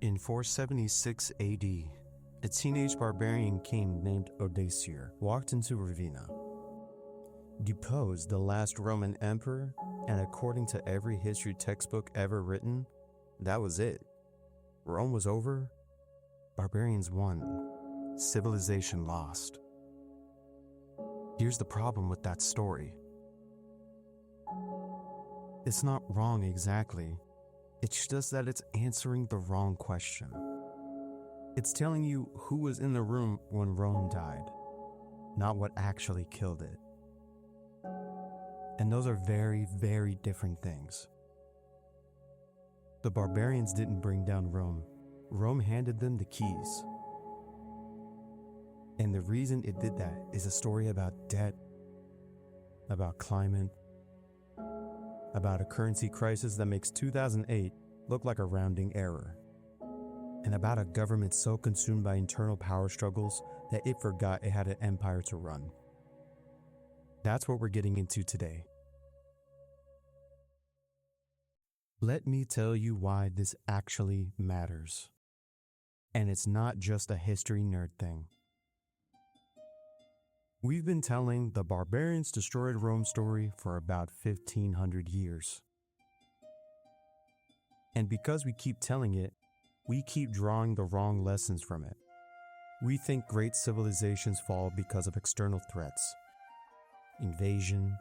In 476 AD, a teenage barbarian king named Odasier walked into Ravenna, deposed the last Roman emperor, and according to every history textbook ever written, that was it. Rome was over, barbarians won, civilization lost. Here's the problem with that story. It's not wrong exactly. It's just that it's answering the wrong question. It's telling you who was in the room when Rome died, not what actually killed it. And those are very, very different things. The barbarians didn't bring down Rome. Rome handed them the keys. And the reason it did that is a story about debt, about climate, about a currency crisis that makes 2008 look like a rounding error, and about a government so consumed by internal power struggles that it forgot it had an empire to run. That's what we're getting into today. Let me tell you why this actually matters. And it's not just a history nerd thing. We've been telling the barbarians destroyed Rome story for about 1500 years. And because we keep telling it, we keep drawing the wrong lessons from it. We think great civilizations fall because of external threats, invasion,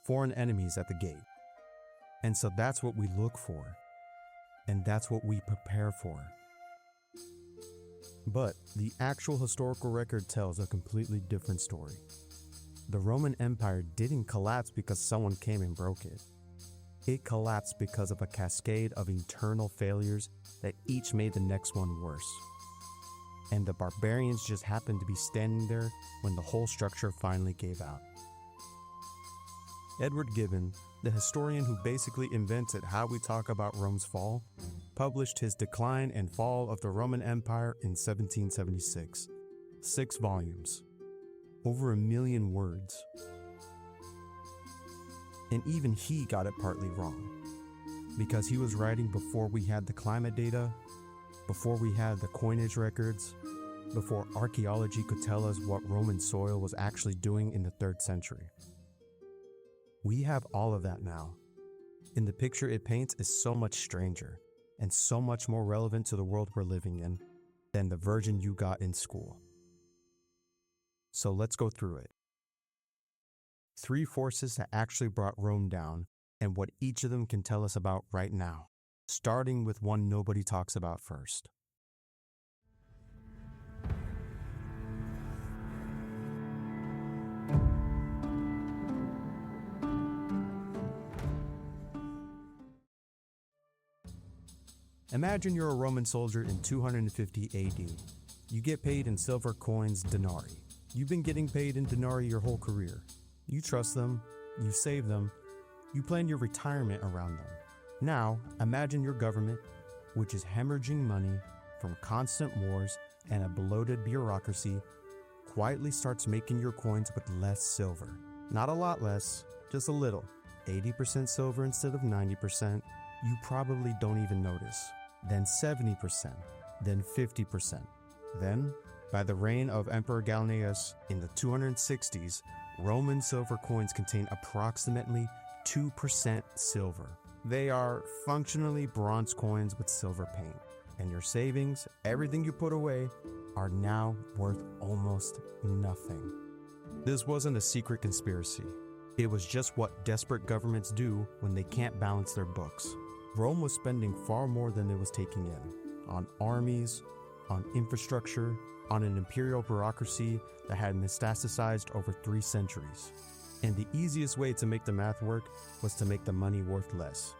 foreign enemies at the gate. And so that's what we look for, and that's what we prepare for. But the actual historical record tells a completely different story. The Roman Empire didn't collapse because someone came and broke it. It collapsed because of a cascade of internal failures that each made the next one worse. And the barbarians just happened to be standing there when the whole structure finally gave out. Edward Gibbon, the historian who basically invented how we talk about Rome's fall, published his Decline and Fall of the Roman Empire in 1776. 6 volumes. Over 1 million words. And even he got it partly wrong. Because he was writing before we had the climate data, before we had the coinage records, before archaeology could tell us what Roman soil was actually doing in the 3rd century. We have all of that now, and the picture it paints is so much stranger and so much more relevant to the world we're living in than the version you got in school. So let's go through it. 3 forces that actually brought Rome down and what each of them can tell us about right now, starting with one nobody talks about first. Imagine you're a Roman soldier in 250 AD. You get paid in silver coins, denarii. You've been getting paid in denarii your whole career. You trust them, you save them, you plan your retirement around them. Now, imagine your government, which is hemorrhaging money from constant wars and a bloated bureaucracy, quietly starts making your coins with less silver. Not a lot less, just a little. 80% silver instead of 90%. You probably don't even notice. Then 70%, then 50%. Then, by the reign of Emperor Gallienus in the 260s, Roman silver coins contain approximately 2% silver. They are functionally bronze coins with silver paint. And your savings, everything you put away, are now worth almost nothing. This wasn't a secret conspiracy. It was just what desperate governments do when they can't balance their books. Rome was spending far more than it was taking in, on armies, on infrastructure, on an imperial bureaucracy that had metastasized over 3 centuries. And the easiest way to make the math work was to make the money worth less.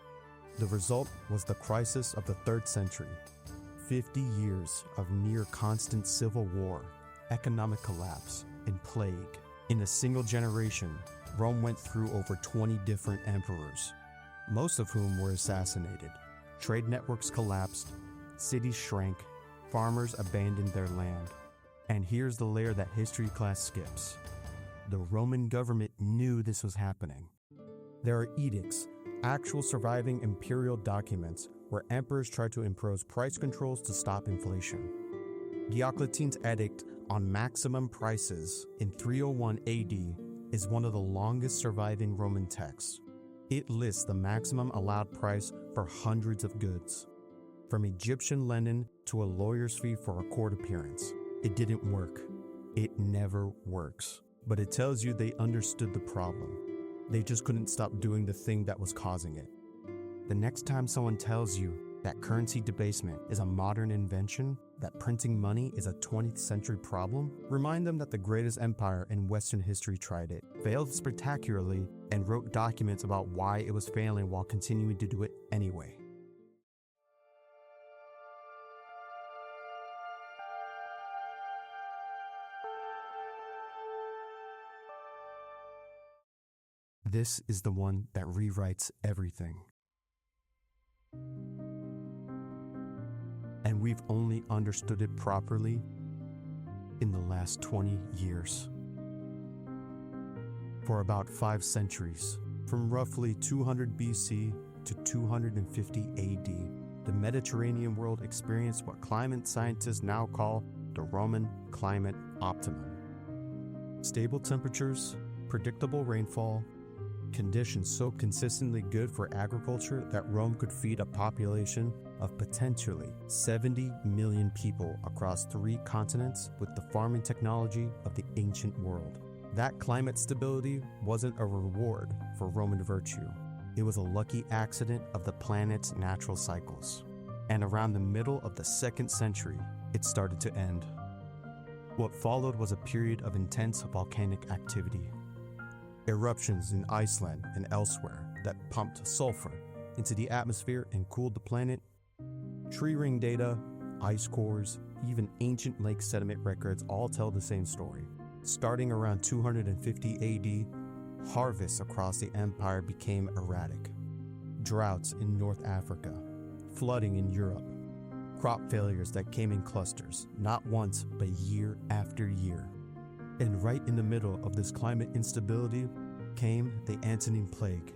The result was the crisis of the 3rd century. 50 years of near constant civil war, economic collapse, and plague. In a single generation, Rome went through over 20 different emperors, most of whom were assassinated. Trade networks collapsed, cities shrank, farmers abandoned their land. And here's the layer that history class skips. The Roman government knew this was happening. There are edicts, actual surviving imperial documents, where emperors tried to impose price controls to stop inflation. Diocletian's edict on maximum prices in 301 AD is one of the longest surviving Roman texts. It lists the maximum allowed price for hundreds of goods, from Egyptian linen to a lawyer's fee for a court appearance. It didn't work. It never works. But it tells you they understood the problem. They just couldn't stop doing the thing that was causing it. The next time someone tells you that currency debasement is a modern invention, that printing money is a 20th century problem, remind them that the greatest empire in Western history tried it, failed spectacularly, and wrote documents about why it was failing while continuing to do it anyway. This is the one that rewrites everything. And we've only understood it properly in the last 20 years. For about 5 centuries, from roughly 200 BC to 250 AD, the Mediterranean world experienced what climate scientists now call the Roman climate optimum. Stable temperatures, predictable rainfall, conditions so consistently good for agriculture that Rome could feed a population of potentially 70 million people across 3 continents with the farming technology of the ancient world. That climate stability wasn't a reward for Roman virtue. It was a lucky accident of the planet's natural cycles. And around the middle of the 2nd century, it started to end. What followed was a period of intense volcanic activity. Eruptions in Iceland and elsewhere that pumped sulfur into the atmosphere and cooled the planet. Tree ring data, ice cores, even ancient lake sediment records all tell the same story. Starting around 250 AD, harvests across the empire became erratic. Droughts in North Africa, flooding in Europe, crop failures that came in clusters, not once but year after year. And right in the middle of this climate instability came the Antonine Plague,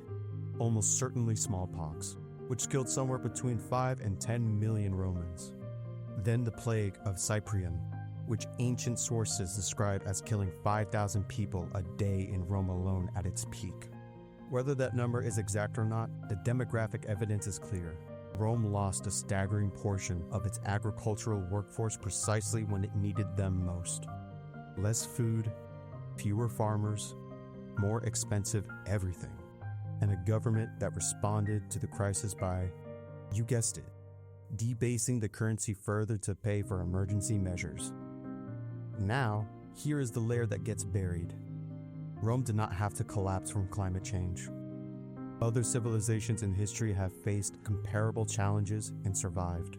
almost certainly smallpox, which killed somewhere between 5 and 10 million Romans. Then the plague of Cyprian, which ancient sources describe as killing 5,000 people a day in Rome alone at its peak. Whether that number is exact or not, the demographic evidence is clear. Rome lost a staggering portion of its agricultural workforce precisely when it needed them most. Less food, fewer farmers, more expensive everything, and a government that responded to the crisis by, you guessed it, debasing the currency further to pay for emergency measures. Now, here is the layer that gets buried. Rome did not have to collapse from climate change. Other civilizations in history have faced comparable challenges and survived.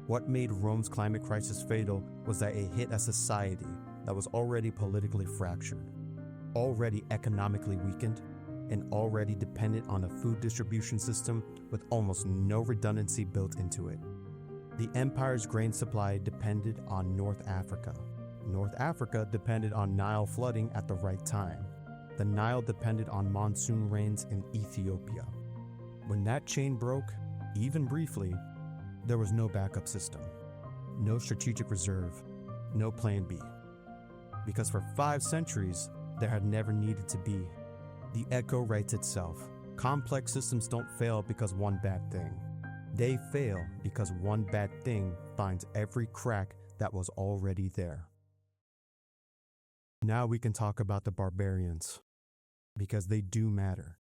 What made Rome's climate crisis fatal was that it hit a society that was already politically fractured, already economically weakened, and already dependent on a food distribution system with almost no redundancy built into it. The empire's grain supply depended on North Africa. North Africa depended on Nile flooding at the right time. The Nile depended on monsoon rains in Ethiopia. When that chain broke, even briefly, there was no backup system, no strategic reserve, no plan B. Because for 5 centuries, there had never needed to be. The echo writes itself. Complex systems don't fail because one bad thing. They fail because one bad thing finds every crack that was already there. Now we can talk about the barbarians, because they do matter,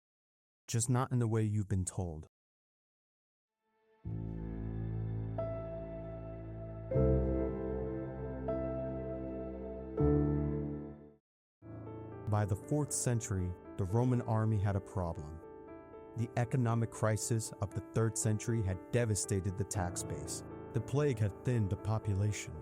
just not in the way you've been told. By the 4th century, the Roman army had a problem. The economic crisis of the 3rd century had devastated the tax base. The plague had thinned the population.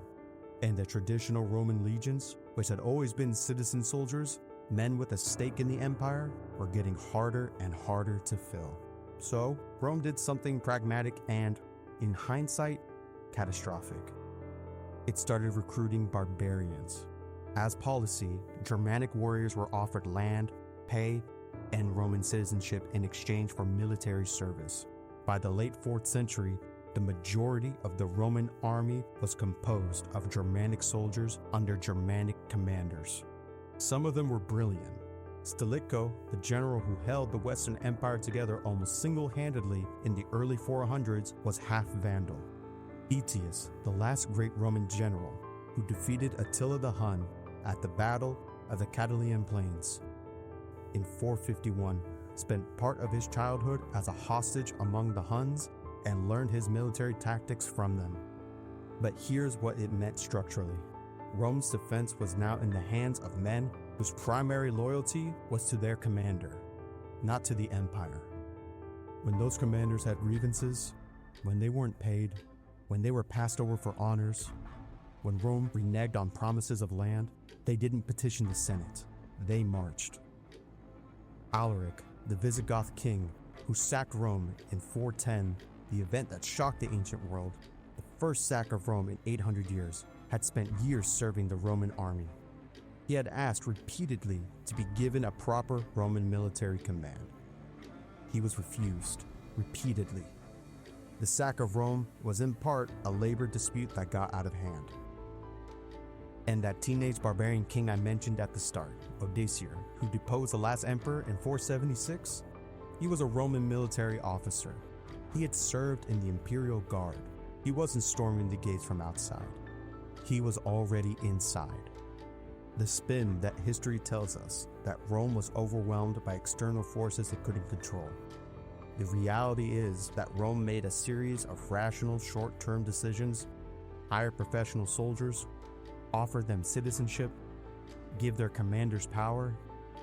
And the traditional Roman legions, which had always been citizen soldiers, men with a stake in the empire, were getting harder and harder to fill. So, Rome did something pragmatic and, in hindsight, catastrophic. It started recruiting barbarians. As policy, Germanic warriors were offered land, pay, and Roman citizenship in exchange for military service. By the late 4th century, the majority of the Roman army was composed of Germanic soldiers under Germanic commanders. Some of them were brilliant. Stilicho, the general who held the Western Empire together almost single-handedly in the early 400s, was half Vandal. Aetius, the last great Roman general, who defeated Attila the Hun at the Battle of the Catalaunian Plains in 451, spent part of his childhood as a hostage among the Huns and learned his military tactics from them. But here's what it meant structurally. Rome's defense was now in the hands of men whose primary loyalty was to their commander, not to the empire. When those commanders had grievances, when they weren't paid, when they were passed over for honors, when Rome reneged on promises of land, they didn't petition the Senate, they marched. Alaric, the Visigoth king, who sacked Rome in 410, the event that shocked the ancient world, the first sack of Rome in 800 years, had spent years serving the Roman army. He had asked repeatedly to be given a proper Roman military command. He was refused, repeatedly. The sack of Rome was in part a labor dispute that got out of hand. And that teenage barbarian king I mentioned at the start, Odoacer, who deposed the last emperor in 476, he was a Roman military officer. He had served in the imperial guard. He wasn't storming the gates from outside. He was already inside. The spin that history tells us that Rome was overwhelmed by external forces it couldn't control. The reality is that Rome made a series of rational short-term decisions, hired professional soldiers, offered them citizenship, give their commanders power,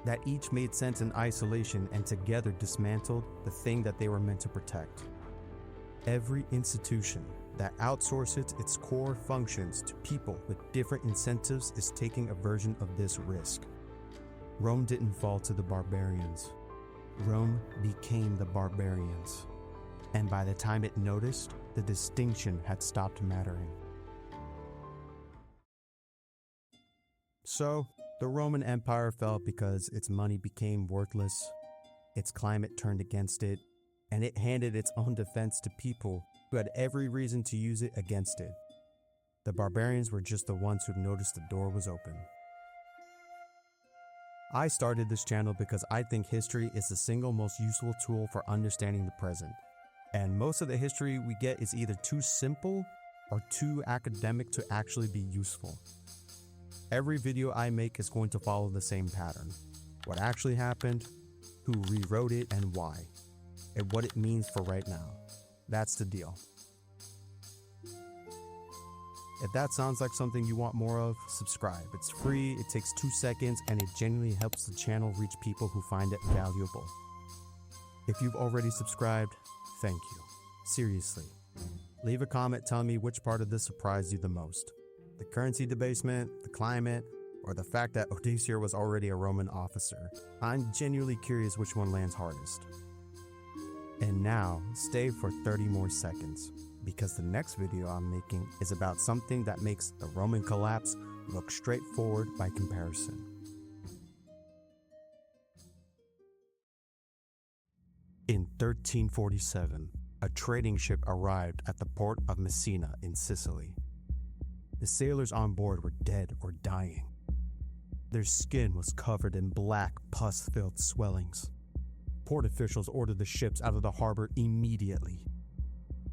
that each made sense in isolation and together dismantled the thing that they were meant to protect. Every institution that outsources its core functions to people with different incentives is taking a version of this risk. Rome didn't fall to the barbarians. Rome became the barbarians. And by the time it noticed, the distinction had stopped mattering. So, the Roman Empire fell because its money became worthless, its climate turned against it, and it handed its own defense to people who had every reason to use it against it. The barbarians were just the ones who noticed the door was open. I started this channel because I think history is the single most useful tool for understanding the present. And most of the history we get is either too simple or too academic to actually be useful. Every video I make is going to follow the same pattern. What actually happened, who rewrote it and why, and what it means for right now. That's the deal. If that sounds like something you want more of, subscribe. It's free, it takes 2 seconds, and it genuinely helps the channel reach people who find it valuable. If you've already subscribed, thank you. Seriously. Leave a comment telling me which part of this surprised you the most. The currency debasement, the climate, or the fact that Odoacer was already a Roman officer. I'm genuinely curious which one lands hardest. And now, stay for 30 more seconds, because the next video I'm making is about something that makes the Roman collapse look straightforward by comparison. In 1347, a trading ship arrived at the port of Messina in Sicily. The sailors on board were dead or dying. Their skin was covered in black, pus-filled swellings. Port officials ordered the ships out of the harbor immediately.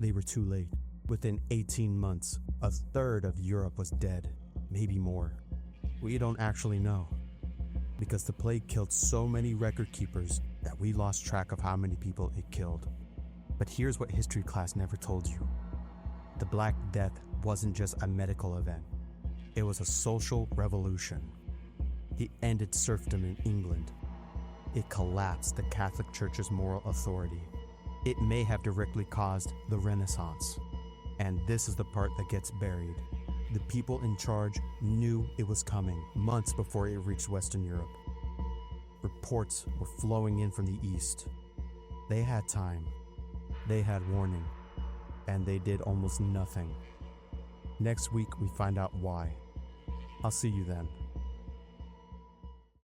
They were too late. Within 18 months, a third of Europe was dead, maybe more. We don't actually know, because the plague killed so many record keepers that we lost track of how many people it killed. But here's what history class never told you. The Black Death wasn't just a medical event. It was a social revolution. It ended serfdom in England. It collapsed the Catholic Church's moral authority. It may have directly caused the Renaissance. And this is the part that gets buried. The people in charge knew it was coming months before it reached Western Europe. Reports were flowing in from the East. They had time. They had warning. And they did almost nothing. Next week, we find out why. I'll see you then.